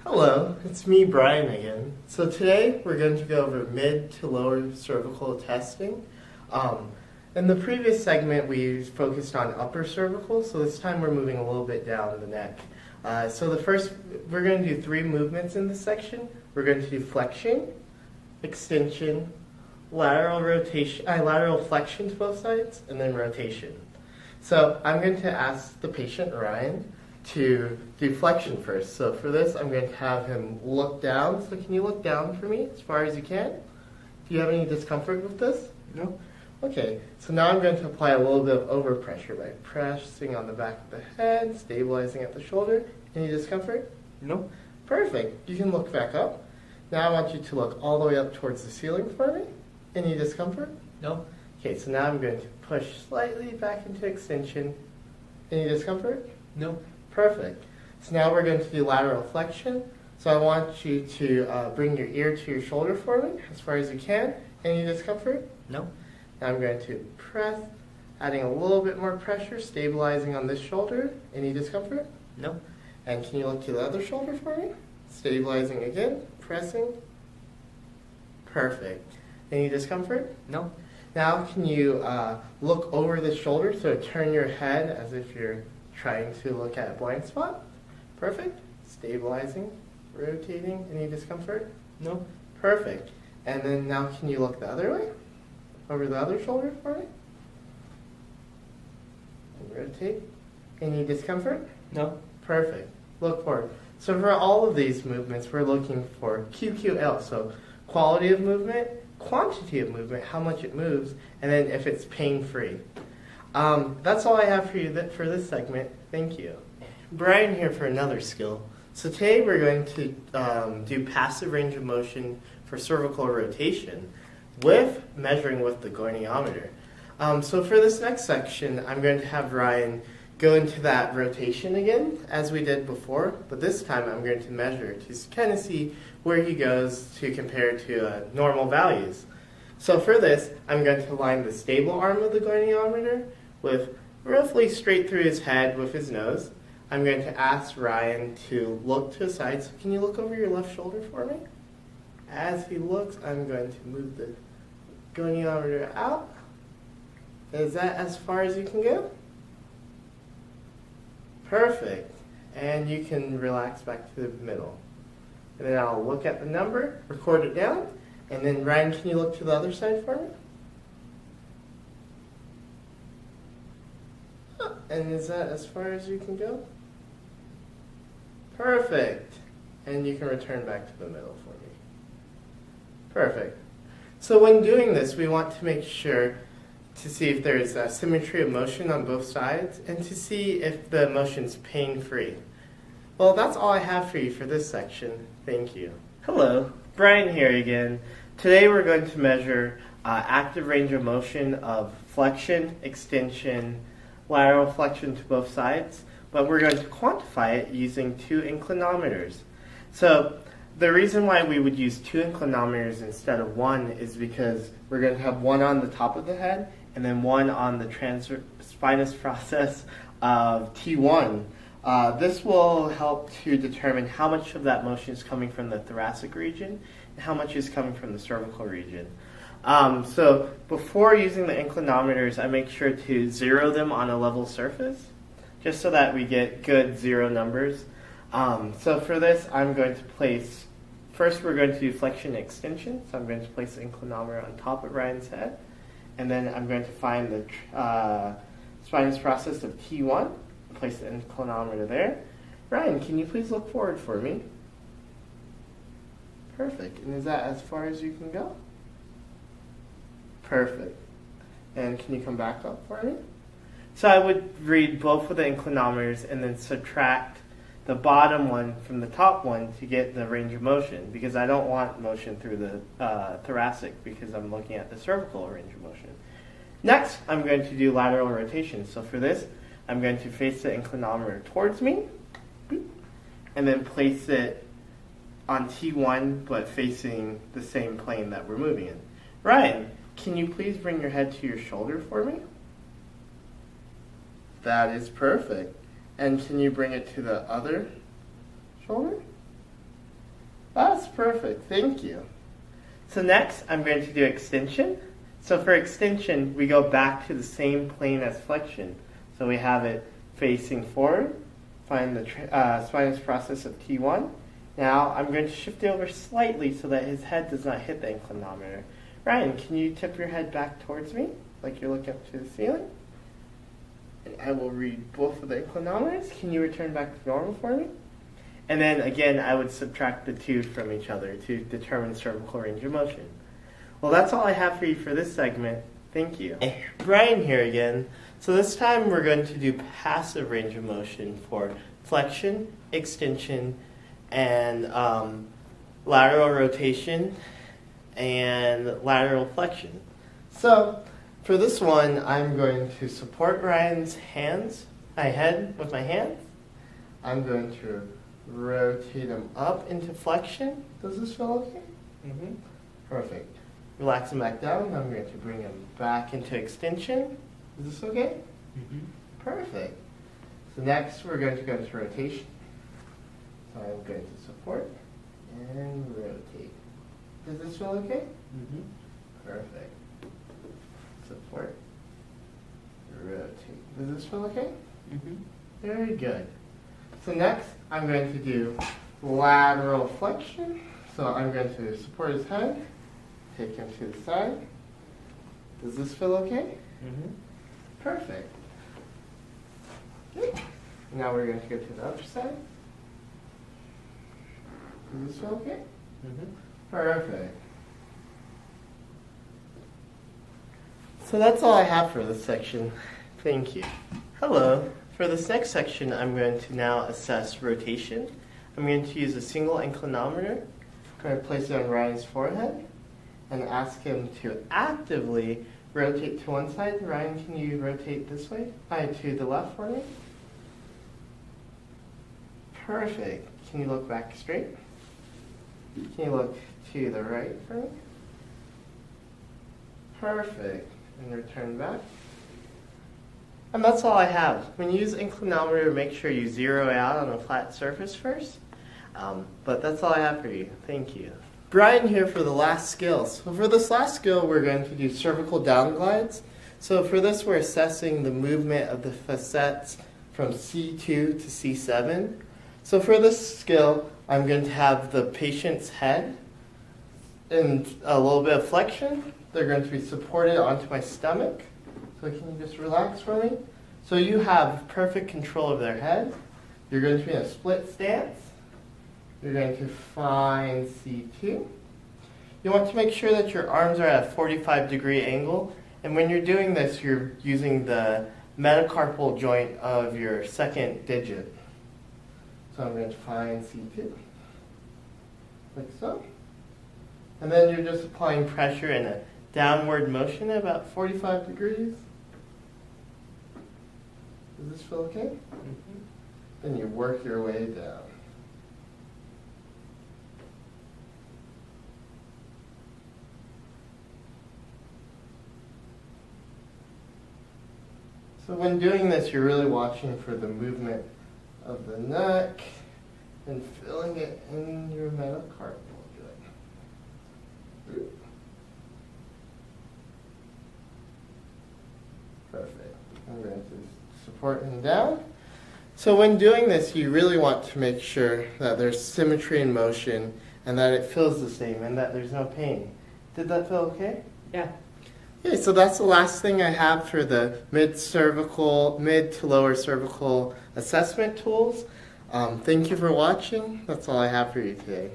Hello, it's me, Brian, again. So today we're going to go over mid to lower cervical testing. In the previous segment we focused on upper cervical, so this time we're moving a little bit down the neck. We're going to do 3 movements in this section. We're going to do flexion, extension, lateral flexion to both sides, and then rotation. So I'm going to ask the patient, Ryan, to do flexion first. So for this, I'm going to have him look down. So can you look down for me as far as you can? Do you have any discomfort with this? No. Okay, so now I'm going to apply a little bit of overpressure by pressing on the back of the head, stabilizing at the shoulder. Any discomfort? No. Perfect. You can look back up. Now I want you to look all the way up towards the ceiling for me. Any discomfort? No. Okay, so now I'm going to push slightly back into extension. Any discomfort? No. Perfect. So now we're going to do lateral flexion. So I want you to bring your ear to your shoulder for me as far as you can. Any discomfort? No. Now I'm going to press, adding a little bit more pressure, stabilizing on this shoulder. Any discomfort? No. And can you look to the other shoulder for me? Stabilizing again, pressing. Perfect. Any discomfort? No. Now can you look over the shoulder, so turn your head as if you're trying to look at a blind spot. Perfect. Stabilizing, rotating. Any discomfort? No. Perfect. And then now can you look the other way? Over the other shoulder for me? And rotate. Any discomfort? No. Perfect. Look forward. So for all of these movements, we're looking for QQL. So quality of movement, quantity of movement, how much it moves, and then if it's pain-free. That's all I have for you for this segment. Thank you. Brian here for another skill. So today we're going to do passive range of motion for cervical rotation with measuring with the goniometer. So for this next section, I'm going to have Ryan go into that rotation again, as we did before, but this time I'm going to measure to kind of see where he goes to compare to normal values. So for this, I'm going to line the stable arm of the goniometer with roughly straight through his head with his nose. I'm going to ask Ryan to look to the side. So can you look over your left shoulder for me? As he looks, I'm going to move the goniometer out. Is that as far as you can go? Perfect. And you can relax back to the middle. And then I'll look at the number, record it down, and then Ryan, can you look to the other side for me? And is that as far as you can go? Perfect. And you can return back to the middle for me. Perfect. So when doing this, we want to make sure to see if there's a symmetry of motion on both sides and to see if the motion's pain-free. Well, that's all I have for you for this section. Thank you. Hello, Brian here again. Today we're going to measure active range of motion of flexion, extension, lateral flexion to both sides, but we're going to quantify it using 2 inclinometers. So the reason why we would use 2 inclinometers instead of 1 is because we're going to have one on the top of the head and then one on the spinous process of T1. This will help to determine how much of that motion is coming from the thoracic region and how much is coming from the cervical region. So before using the inclinometers, I make sure to zero them on a level surface, just so that we get good zero numbers. So for this, I'm going to place, first we're going to do flexion and extension. So I'm going to place the inclinometer on top of Ryan's head. And then I'm going to find the spinous process of T1, place the inclinometer there. Ryan, can you please look forward for me? Perfect. And is that as far as you can go? Perfect. And can you come back up for me? So I would read both of the inclinometers and then subtract the bottom one from the top one to get the range of motion, because I don't want motion through the thoracic because I'm looking at the cervical range of motion. Next, I'm going to do lateral rotation. So for this, I'm going to face the inclinometer towards me and then place it on T1 but facing the same plane that we're moving in. Ryan, can you please bring your head to your shoulder for me? That is perfect. And can you bring it to the other shoulder? That's perfect. Thank you. So next, I'm going to do extension. So for extension, we go back to the same plane as flexion. So we have it facing forward. Find the spinous process of T1. Now I'm going to shift it over slightly so that his head does not hit the inclinometer. Ryan, can you tip your head back towards me, like you're looking up to the ceiling? And I will read both of the inclinometers. Can you return back to normal for me? And then again, I would subtract the two from each other to determine cervical range of motion. Well, that's all I have for you for this segment. Thank you. Hey, Brian here again. So this time we're going to do passive range of motion for flexion, extension, and lateral rotation and lateral flexion. So for this one, I'm going to support Ryan's head with my hands. I'm going to rotate him up into flexion. Does this feel okay? Mm-hmm. Perfect. Relax him back down. I'm going to bring him back into extension. Is this okay? Mm-hmm. Perfect. So next we're going to go into rotation. So I'm going to support and rotate. Does this feel okay? Mm-hmm. Perfect. Support, rotate. Does this feel okay? Mm-hmm. Very good. So next, I'm going to do lateral flexion. So I'm going to support his head, take him to the side. Does this feel okay? Mm-hmm. Perfect. Good. Now we're going to go to the other side. Does this feel okay? Mm-hmm. Perfect. So that's all I have for this section. Thank you. Hello. For this next section, I'm going to now assess rotation. I'm going to use a single inclinometer. I'm going to place it on Ryan's forehead and ask him to actively rotate to one side. Ryan, can you rotate this way? To the left for me. Perfect. Can you look back straight? Can you look to the right for me? Perfect. And return back. And that's all I have. When you use inclinometer, make sure you zero out on a flat surface first. But that's all I have for you. Thank you. Brian here for the last skill. So for this last skill, we're going to do cervical down glides. So for this, we're assessing the movement of the facets from C2 to C7. So for this skill, I'm going to have the patient's head and a little bit of flexion. They're going to be supported onto my stomach. So can you just relax for me? So you have perfect control of their head. You're going to be in a split stance. You're going to find C2. You want to make sure that your arms are at a 45-degree angle. And when you're doing this, you're using the metacarpal joint of your second digit. So I'm going to find C2, like so. And then you're just applying pressure in a downward motion at about 45 degrees. Does this feel okay? Mm-hmm. Then you work your way down. So when doing this, you're really watching for the movement of the neck and feeling it in your metacarpal joint. Perfect. I'm going to support him down. So when doing this, you really want to make sure that there's symmetry in motion and that it feels the same and that there's no pain. Did that feel okay? Yeah. Okay, so that's the last thing I have for the mid to lower cervical assessment tools. Thank you for watching. That's all I have for you today.